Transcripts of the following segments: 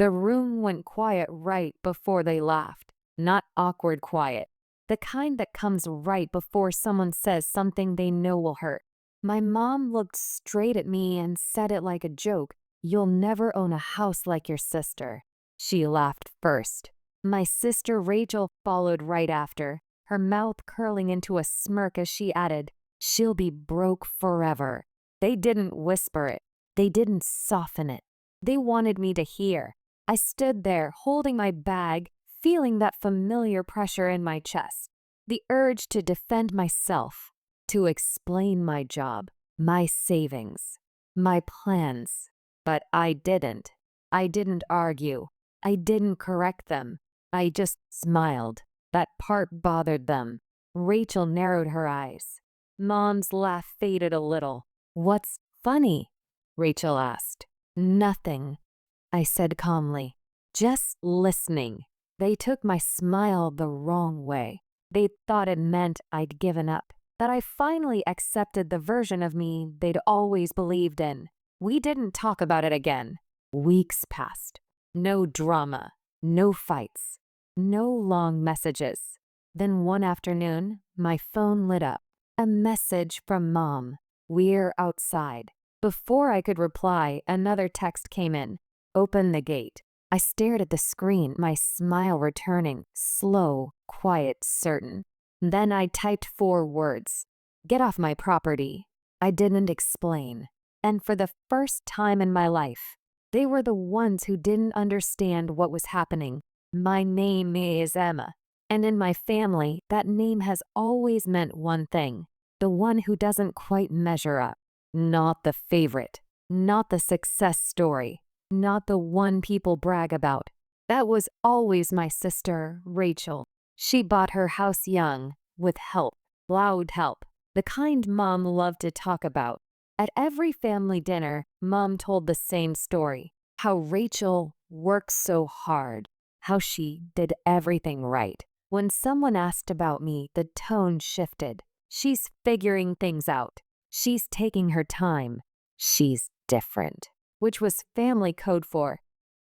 The room went quiet right before they laughed. Not awkward quiet. The kind that comes right before someone says something they know will hurt. My mom looked straight at me and said it like a joke. "You'll never own a house like your sister." She laughed first. My sister Rachel followed right after, her mouth curling into a smirk as she added, "She'll be broke forever." They didn't whisper it. They didn't soften it. They wanted me to hear. I stood there, holding my bag, feeling that familiar pressure in my chest. The urge to defend myself, to explain my job, my savings, my plans. But I didn't. I didn't argue. I didn't correct them. I just smiled. That part bothered them. Rachel narrowed her eyes. Mom's laugh faded a little. "What's funny?" Rachel asked. "Nothing," I said calmly. "Just listening." They took my smile the wrong way. They thought it meant I'd given up, that I finally accepted the version of me they'd always believed in. We didn't talk about it again. Weeks passed. No drama, no fights, no long messages. Then one afternoon, my phone lit up. A message from Mom. "We're outside." Before I could reply, another text came in. "Open the gate." I stared at the screen, my smile returning, slow, quiet, certain. Then I typed 4 words. "Get off my property." I didn't explain. And for the first time in my life, they were the ones who didn't understand what was happening. My name is Emma, and in my family, that name has always meant one thing: the one who doesn't quite measure up. Not the favorite, not the success story, not the one people brag about. That was always my sister, Rachel. She bought her house young, with help, loud help, the kind Mom loved to talk about. At every family dinner, Mom told the same story: how Rachel worked so hard, how she did everything right. When someone asked about me, the tone shifted. She's figuring things out. She's taking her time. She's different, which was family code for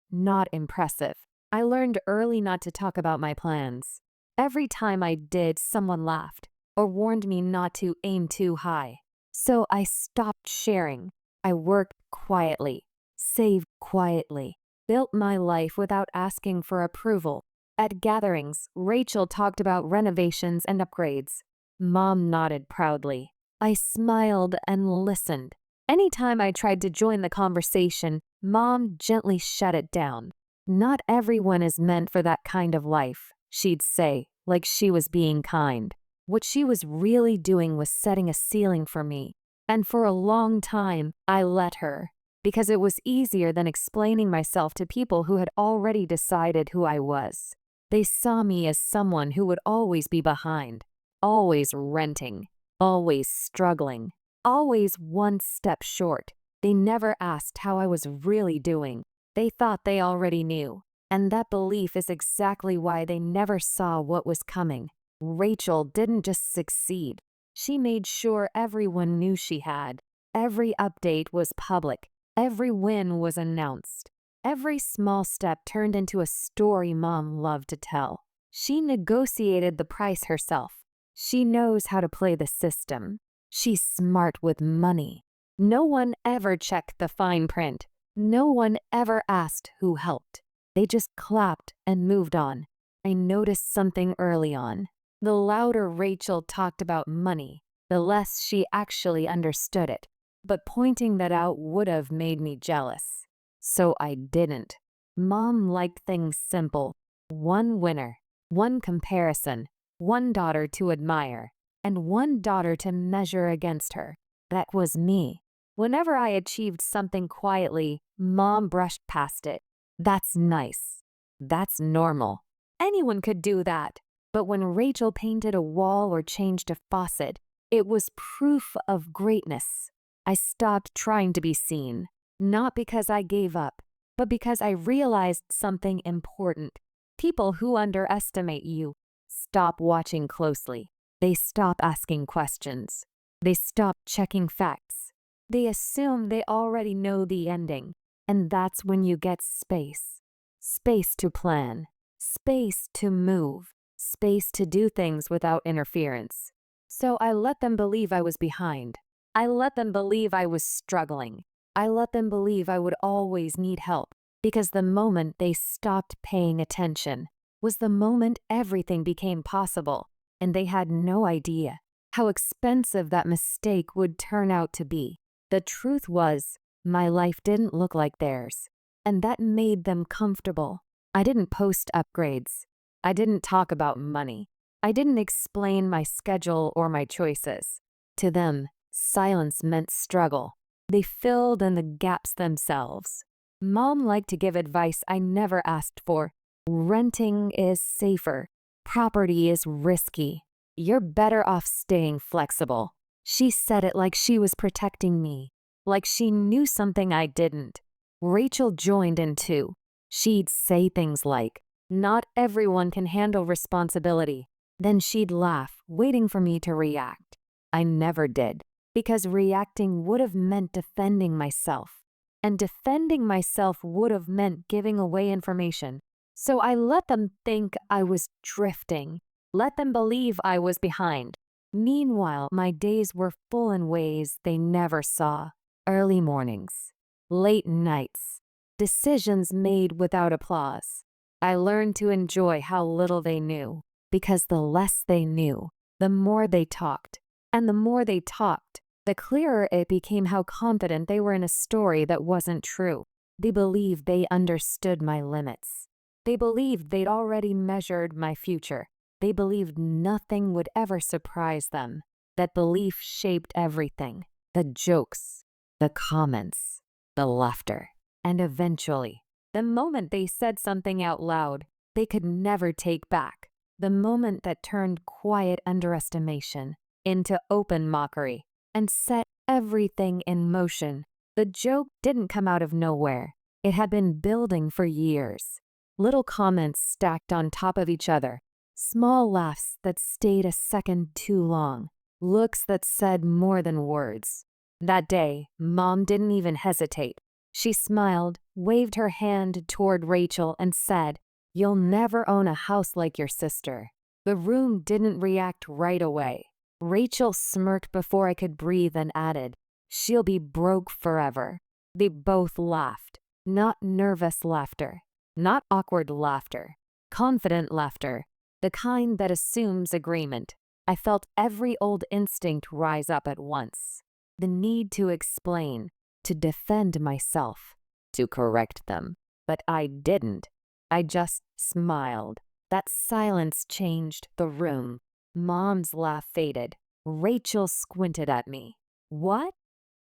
not impressive. I learned early not to talk about my plans. Every time I did, someone laughed or warned me not to aim too high. So I stopped sharing. I worked quietly, saved quietly, built my life without asking for approval. At gatherings, Rachel talked about renovations and upgrades. Mom nodded proudly. I smiled and listened. Anytime I tried to join the conversation, Mom gently shut it down. "Not everyone is meant for that kind of life," she'd say, like she was being kind. What she was really doing was setting a ceiling for me. And for a long time, I let her, because it was easier than explaining myself to people who had already decided who I was. They saw me as someone who would always be behind, always renting, always struggling, always one step short. They never asked how I was really doing. They thought they already knew. And that belief is exactly why they never saw what was coming. Rachel didn't just succeed. She made sure everyone knew she had. Every update was public. Every win was announced. Every small step turned into a story Mom loved to tell. She negotiated the price herself. She knows how to play the system. She's smart with money. No one ever checked the fine print. No one ever asked who helped. They just clapped and moved on. I noticed something early on. The louder Rachel talked about money, the less she actually understood it. But pointing that out would have made me jealous. So I didn't. Mom liked things simple. One winner, one comparison, one daughter to admire, and one daughter to measure against her. That was me. Whenever I achieved something quietly, Mom brushed past it. "That's nice. That's normal. Anyone could do that." But when Rachel painted a wall or changed a faucet, it was proof of greatness. I stopped trying to be seen, not because I gave up, but because I realized something important. People who underestimate you stop watching closely. They stop asking questions. They stop checking facts. They assume they already know the ending, and that's when you get space. space to plan, space to move, space to do things without interference. So I let them believe I was behind. I let them believe I was struggling. I let them believe I would always need help, because the moment they stopped paying attention was the moment everything became possible, and they had no idea how expensive that mistake would turn out to be. The truth was, my life didn't look like theirs, and that made them comfortable. I didn't post upgrades. I didn't talk about money. I didn't explain my schedule or my choices. To them, silence meant struggle. They filled in the gaps themselves. Mom liked to give advice I never asked for. Renting is safer. Property is risky. You're better off staying flexible. She said it like she was protecting me, like she knew something I didn't. Rachel joined in too. She'd say things like, "Not everyone can handle responsibility." Then she'd laugh, waiting for me to react. I never did, because reacting would have meant defending myself. And defending myself would have meant giving away information. So I let them think I was drifting, let them believe I was behind. Meanwhile, my days were full in ways they never saw. Early mornings, late nights, decisions made without applause. I learned to enjoy how little they knew, because the less they knew, the more they talked. And the more they talked, the clearer it became how confident they were in a story that wasn't true. They believed they understood my limits. They believed they'd already measured my future. They believed nothing would ever surprise them. That belief shaped everything. The jokes, the comments, the laughter. And eventually, the moment they said something out loud they could never take back, the moment that turned quiet underestimation into open mockery and set everything in motion. The joke didn't come out of nowhere. It had been building for years. Little comments stacked on top of each other. Small laughs that stayed a second too long. Looks that said more than words. That day, Mom didn't even hesitate. She smiled, waved her hand toward Rachel, and said, "You'll never own a house like your sister." The room didn't react right away. Rachel smirked before I could breathe and added, "She'll be broke forever." They both laughed. Not nervous laughter. Not awkward laughter. Confident laughter. The kind that assumes agreement. I felt every old instinct rise up at once. The need to explain, to defend myself, to correct them. But I didn't. I just smiled. That silence changed the room. Mom's laugh faded. Rachel squinted at me. "What?"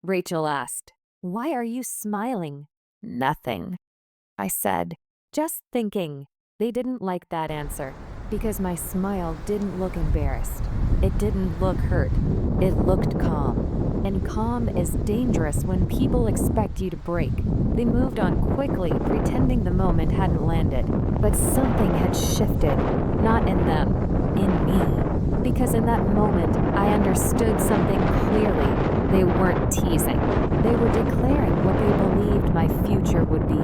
Rachel asked. "Why are you smiling?" "Nothing," I said. "Just thinking." They didn't like that answer, because my smile didn't look embarrassed. It didn't look hurt. It looked calm. And calm is dangerous when people expect you to break. They moved on quickly, pretending the moment hadn't landed. But something had shifted. Not in them, in me. Because in that moment, I understood something clearly. They weren't teasing. They were declaring what they believed my future would be.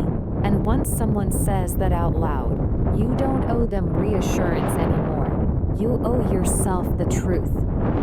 And once someone says that out loud, you don't owe them reassurance anymore. You owe yourself the truth.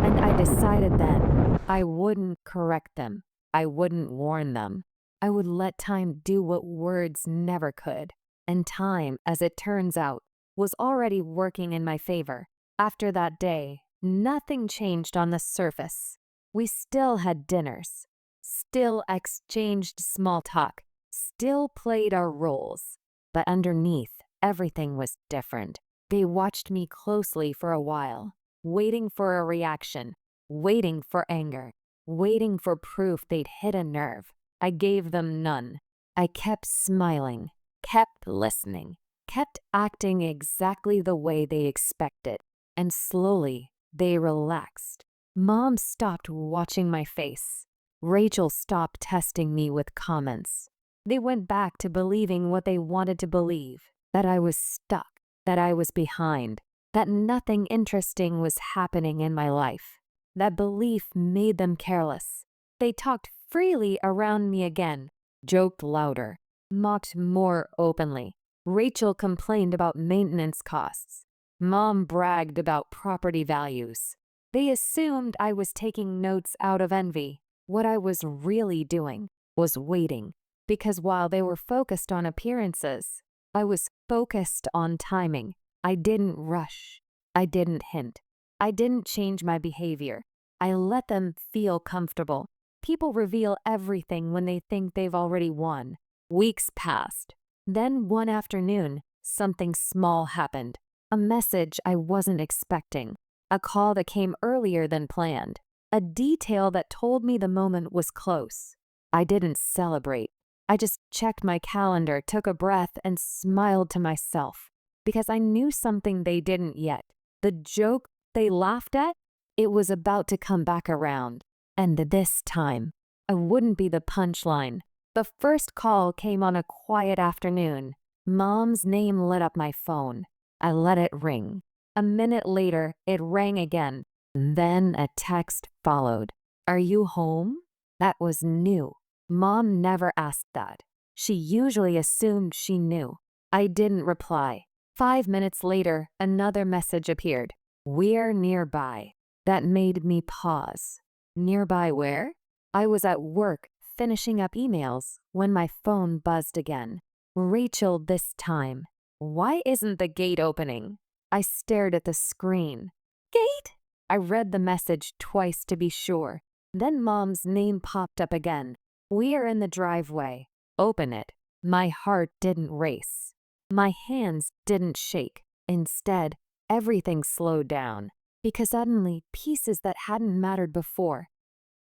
And I decided then I wouldn't correct them. I wouldn't warn them. I would let time do what words never could. And time, as it turns out, was already working in my favor. After that day, nothing changed on the surface. We still had dinners, still exchanged small talk, still played our roles. But underneath, everything was different. They watched me closely for a while, waiting for a reaction, waiting for anger, waiting for proof they'd hit a nerve. I gave them none. I kept smiling, kept listening, kept acting exactly the way they expected. And slowly, they relaxed. Mom stopped watching my face. Rachel stopped testing me with comments. They went back to believing what they wanted to believe, that I was stuck, that I was behind, that nothing interesting was happening in my life. That belief made them careless. They talked freely around me again, joked louder, mocked more openly. Rachel complained about maintenance costs. Mom bragged about property values. They assumed I was taking notes out of envy. What I was really doing was waiting, because while they were focused on appearances, I was focused on timing. I didn't rush. I didn't hint. I didn't change my behavior. I let them feel comfortable. People reveal everything when they think they've already won. Weeks passed. Then one afternoon, something small happened. A message I wasn't expecting. A call that came earlier than planned. A detail that told me the moment was close. I didn't celebrate. I just checked my calendar, took a breath, and smiled to myself. Because I knew something they didn't yet. The joke they laughed at, it was about to come back around. And this time, I wouldn't be the punchline. The first call came on a quiet afternoon. Mom's name lit up my phone. I let it ring. A minute later, it rang again. Then a text followed. "Are you home?" That was new. Mom never asked that. She usually assumed she knew. I didn't reply. 5 minutes later, another message appeared. "We're nearby." That made me pause. Nearby where? I was at work, finishing up emails, when my phone buzzed again. Rachel this time. "Why isn't the gate opening?" I stared at the screen. "Gate?" I read the message twice to be sure. Then Mom's name popped up again. "We're in the driveway. Open it." My heart didn't race. My hands didn't shake. Instead, everything slowed down. Because suddenly, pieces that hadn't mattered before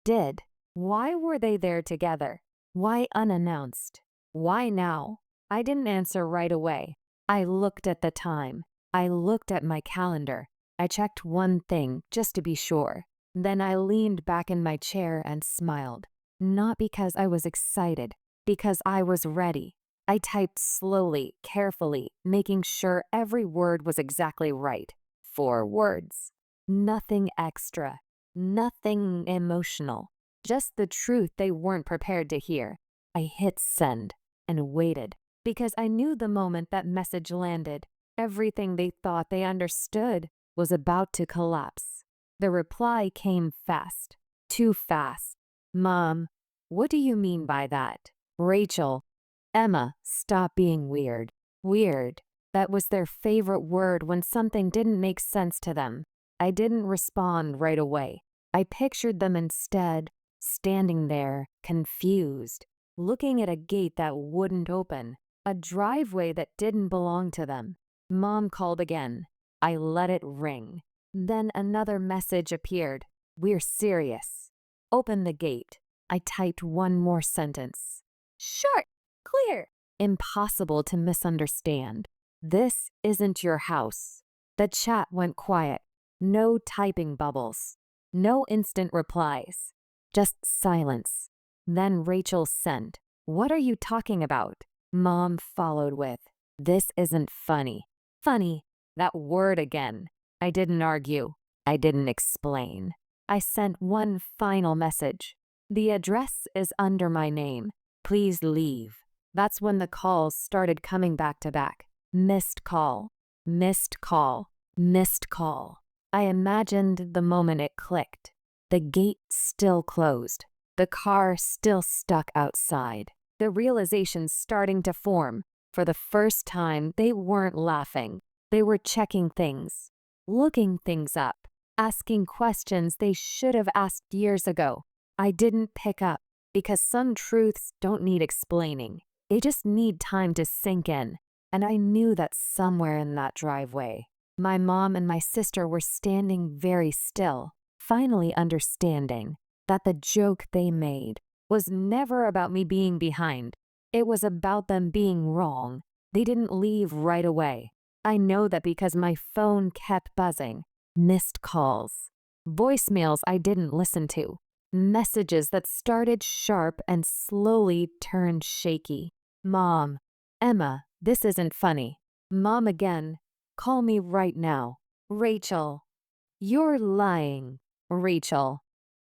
did. Why were they there together? Why unannounced? Why now? I didn't answer right away. I looked at the time. I looked at my calendar. I checked one thing just to be sure. Then I leaned back in my chair and smiled. Not because I was excited, because I was ready. I typed slowly, carefully, making sure every word was exactly right. 4 words. Nothing extra. Nothing emotional. Just the truth they weren't prepared to hear. I hit send and waited because I knew the moment that message landed, everything they thought they understood was about to collapse. The reply came fast. Too fast. "Mom, what do you mean by that?" "Rachel, Emma, stop being weird." Weird. That was their favorite word when something didn't make sense to them. I didn't respond right away. I pictured them instead, standing there, confused, looking at a gate that wouldn't open, a driveway that didn't belong to them. Mom called again. I let it ring. Then another message appeared. "We're serious. Open the gate." I typed one more sentence. Short, clear, impossible to misunderstand. "This isn't your house." The chat went quiet. No typing bubbles. No instant replies. Just silence. Then Rachel sent. "What are you talking about?" Mom followed with, "This isn't funny." Funny. That word again. I didn't argue. I didn't explain. I sent one final message. "The address is under my name. Please leave." That's when the calls started coming back to back. Missed call. Missed call. Missed call. I imagined the moment it clicked. The gate still closed. The car still stuck outside. The realization starting to form. For the first time, they weren't laughing. They were checking things, looking things up, asking questions they should have asked years ago. I didn't pick up because some truths don't need explaining. They just need time to sink in. And I knew that somewhere in that driveway, my mom and my sister were standing very still, finally understanding that the joke they made was never about me being behind. It was about them being wrong. They didn't leave right away. I know that because my phone kept buzzing. Missed calls. Voicemails I didn't listen to. Messages that started sharp and slowly turned shaky. "Mom, Emma, this isn't funny." Mom again. "Call me right now." "Rachel, you're lying." "Rachel,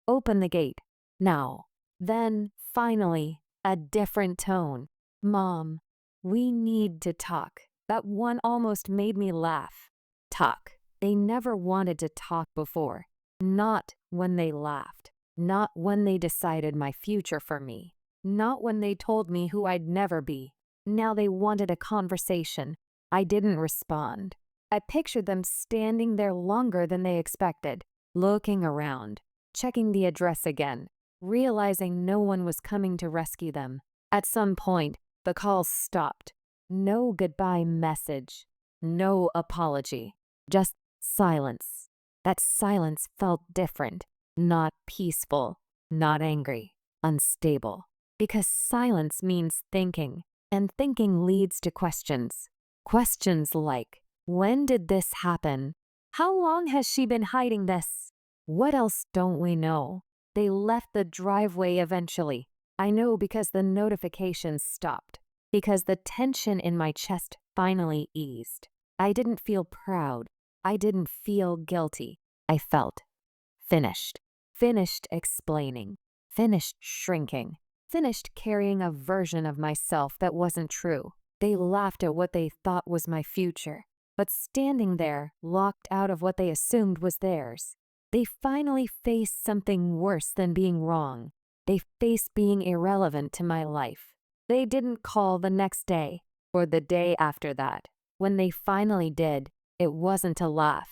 open the gate. Now." Then, finally, a different tone. "Mom, We need to talk. That one almost made me laugh. Talk. They never wanted to talk before. Not when they laughed. Not when they decided my future for me. Not when they told me who I'd never be. Now they wanted a conversation. I didn't respond. I pictured them standing there longer than they expected, looking around, checking the address again, realizing no one was coming to rescue them. At some point, the call stopped. No goodbye message. No apology. Just silence. That silence felt different. Not peaceful. Not angry. Unstable. Because silence means thinking, and thinking leads to questions. Questions like, when did this happen? How long has she been hiding this? What else don't we know? They left the driveway eventually. I know because the notifications stopped. Because the tension in my chest finally eased. I didn't feel proud. I didn't feel guilty. I felt finished. Finished explaining. Finished shrinking. Finished carrying a version of myself that wasn't true. They laughed at what they thought was my future, but standing there, locked out of what they assumed was theirs. They finally faced something worse than being wrong. They faced being irrelevant to my life. They didn't call the next day, or the day after that. When they finally did, it wasn't to laugh.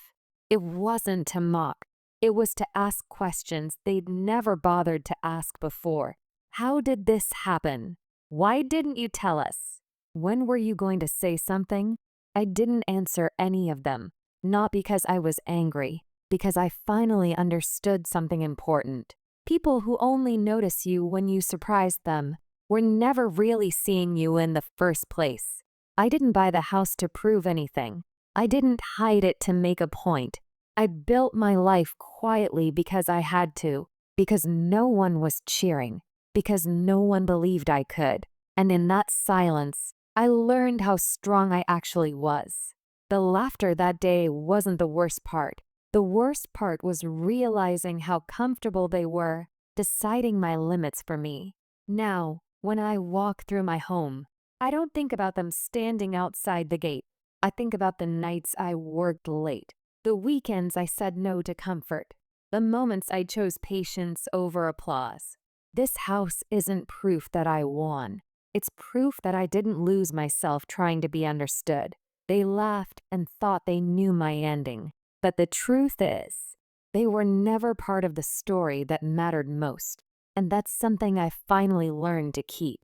It wasn't to mock. It was to ask questions they'd never bothered to ask before. How did this happen? Why didn't you tell us? When were you going to say something? I didn't answer any of them. Not because I was angry, because I finally understood something important. People who only notice you when you surprise them were never really seeing you in the first place. I didn't buy the house to prove anything. I didn't hide it to make a point. I built my life quietly because I had to, because no one was cheering, because no one believed I could. And in that silence, I learned how strong I actually was. The laughter that day wasn't the worst part. The worst part was realizing how comfortable they were, deciding my limits for me. Now, when I walk through my home, I don't think about them standing outside the gate. I think about the nights I worked late, the weekends I said no to comfort, the moments I chose patience over applause. This house isn't proof that I won. It's proof that I didn't lose myself trying to be understood. They laughed and thought they knew my ending. But the truth is, they were never part of the story that mattered most. And that's something I finally learned to keep.